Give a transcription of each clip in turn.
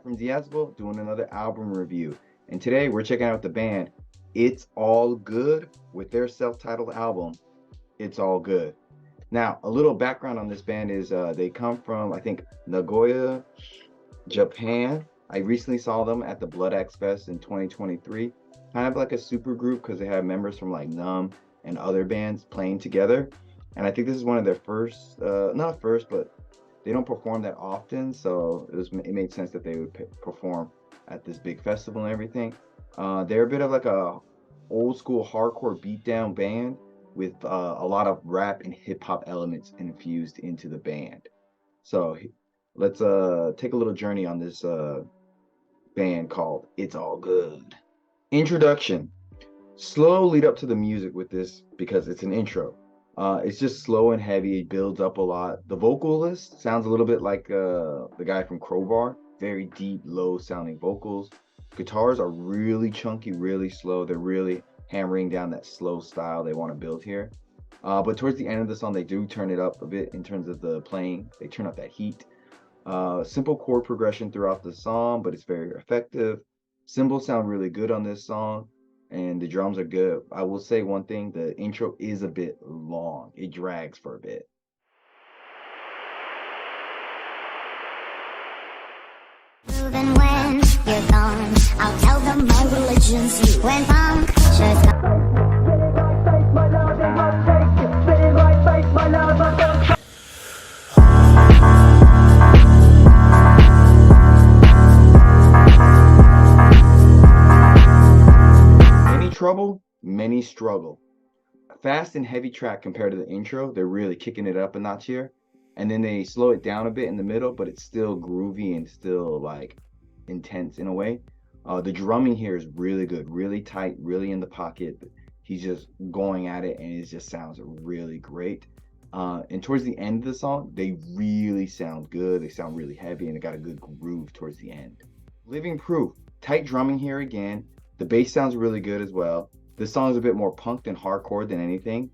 from Diazable doing another album review. And today we're checking out the band It's All Good with their self-titled album, It's All Good. Now, a little background on this band is they come from, I think, Nagoya, Japan. I recently saw them at the Blood Axe Fest in 2023. Kind of like a super group because they have members from like Numb and other bands playing together. And I think this is one of their first, not first, but they don't perform that often, so it made sense that they would perform at this big festival and everything. They're a bit of like a old school hardcore beatdown band with a lot of rap and hip hop elements infused into the band. So let's take a little journey on this band called It's All Good. Introduction. Slow lead up to the music with this because it's an intro. It's just slow and heavy. It builds up a lot. The vocalist sounds a little bit like the guy from Crowbar. Very deep, low sounding vocals. Guitars are really chunky, really slow. They're really hammering down that slow style they want to build here. But towards the end of the song, they do turn it up a bit in terms of the playing. They turn up that heat. Simple chord progression throughout the song, but it's very effective. Cymbals sound really good on this song. And the drums are good. I will say one thing, the intro is a bit long. It drags for a bit. Even when you're gone, I'll tell them my religion's you. When punctures Trouble, many struggle. Fast and heavy track compared to the intro. They're really kicking it up a notch here. And then they slow it down a bit in the middle, but it's still groovy and still like intense in a way. The drumming here is really good, really tight, really in the pocket. He's just going at it and it just sounds really great. And towards the end of the song, they really sound good. They sound really heavy and they got a good groove towards the end. Living Proof, tight drumming here again. The bass sounds really good as well. This song is a bit more punk than hardcore than anything.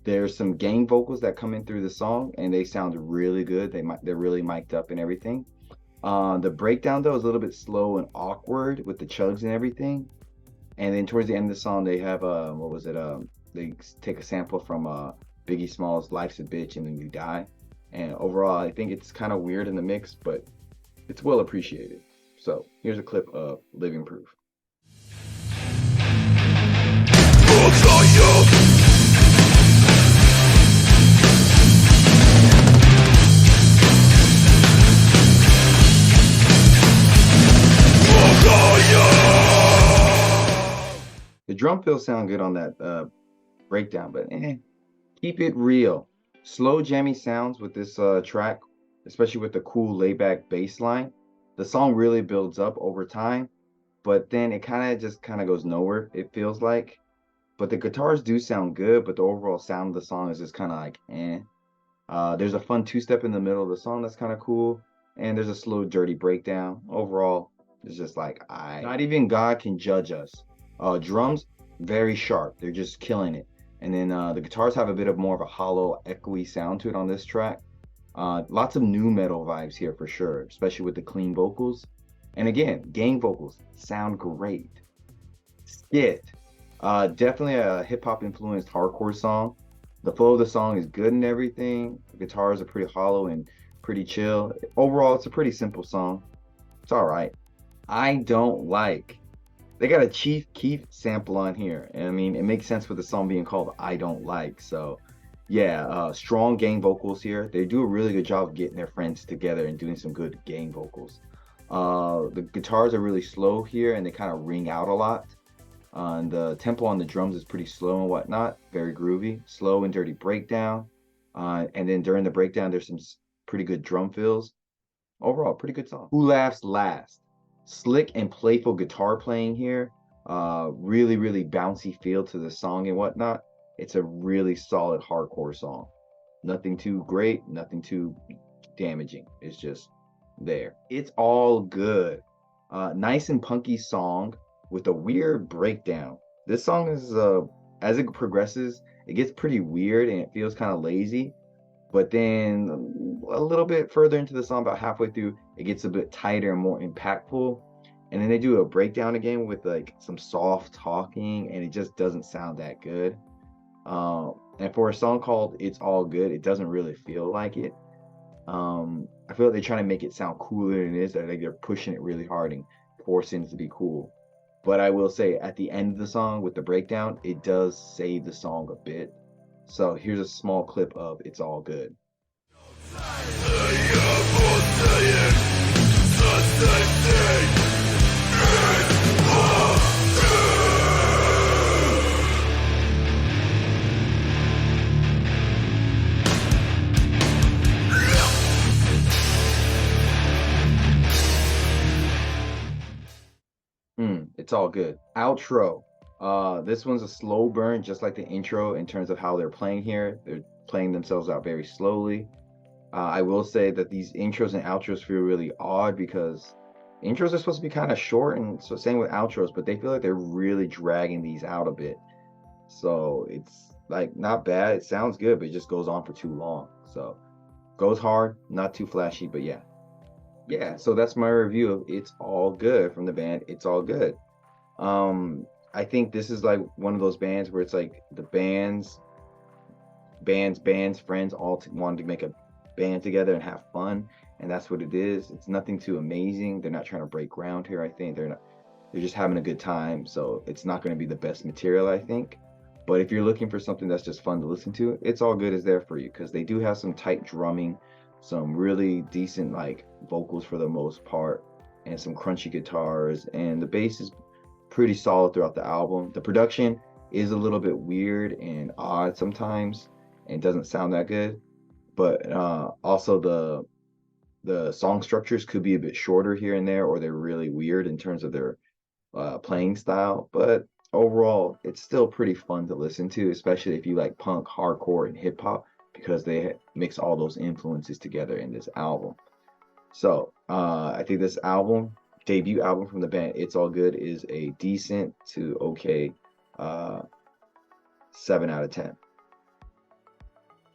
There's some gang vocals that come in through the song and they sound really good. They're really mic'd up and everything. The breakdown though is a little bit slow and awkward with the chugs and everything. And then towards the end of the song they have they take a sample from Biggie Smalls' Life's a Bitch and Then You Die. And overall I think it's kind of weird in the mix, but it's well appreciated. So here's a clip of Living Proof. The drum fills sound good on that breakdown, but keep it real. Slow jammy sounds with this track, especially with the cool layback bass line. The song really builds up over time, but then it kind of goes nowhere, it feels like. But the guitars do sound good, but the overall sound of the song is just kind of like there's a fun two-step in the middle of the song that's kind of cool, and there's a slow, dirty breakdown. Overall, it's just like, not even God can judge us. Drums, very sharp. They're just killing it. And then the guitars have a bit of more of a hollow, echoey sound to it on this track. Lots of nu metal vibes here for sure, especially with the clean vocals. And again, gang vocals sound great. Skit. Definitely a hip-hop influenced hardcore song. The flow of the song is good and everything. The guitars are pretty hollow and pretty chill. Overall, it's a pretty simple song. It's all right. I don't like. They got a Chief Keef sample on here. And I mean, it makes sense with the song being called I Don't Like. So yeah, strong gang vocals here. They do a really good job of getting their friends together and doing some good gang vocals. The guitars are really slow here and they kind of ring out a lot. And the tempo on the drums is pretty slow and whatnot, very groovy, slow and dirty breakdown. And then during the breakdown, there's some pretty good drum fills. Overall, pretty good song. Who Laughs Last? Slick and playful guitar playing here. Really, really bouncy feel to the song and whatnot. It's a really solid hardcore song. Nothing too great, nothing too damaging. It's just there. It's All Good. Nice and punky song with a weird breakdown. This song is, as it progresses, it gets pretty weird and it feels kind of lazy. But then a little bit further into the song, about halfway through, it gets a bit tighter and more impactful. And then they do a breakdown again with like some soft talking, and it just doesn't sound that good. And for a song called It's All Good, it doesn't really feel like it. I feel like they're trying to make it sound cooler than it is. Like they're pushing it really hard and forcing it to be cool. But I will say at the end of the song with the breakdown, it does save the song a bit. So here's a small clip of It's All Good. It's all good. Outro. This one's a slow burn, just like the intro in terms of how they're playing here. They're playing themselves out very slowly. I will say that these intros and outros feel really odd because intros are supposed to be kind of short, and so same with outros, but they feel like they're really dragging these out a bit. So it's like not bad. It sounds good, but it just goes on for too long. So goes hard, not too flashy, but yeah. Yeah, so that's my review of It's All Good from the band It's All Good. I think this is like one of those bands where it's like the friends all wanted to make a band together and have fun, and that's what it is. It's nothing too amazing. They're not trying to break ground here. I think they're just having a good time. So it's not going to be the best material, I think. But if you're looking for something that's just fun to listen to, It's All Good is there for you, because they do have some tight drumming, some really decent like vocals for the most part, and some crunchy guitars, and the bass is pretty solid throughout the album. The production is a little bit weird and odd sometimes and doesn't sound that good, but also the song structures could be a bit shorter here and there, or they're really weird in terms of their playing style. But overall, it's still pretty fun to listen to, especially if you like punk, hardcore, and hip hop, because they mix all those influences together in this album. So I think this album, debut album from the band It's All Good, is a decent to okay 7 out of 10.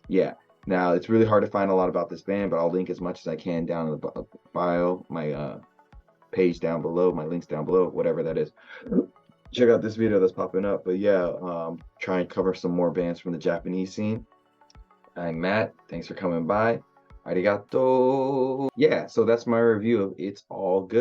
Yeah. Now it's really hard to find a lot about this band, but I'll link as much as I can down in the bio, my page down below, my links down below, whatever that is. Check out this video that's popping up. But yeah, try and cover some more bands from the Japanese scene. I'm Matt. Thanks for coming by. Arigato. Yeah, so that's my review of It's All Good.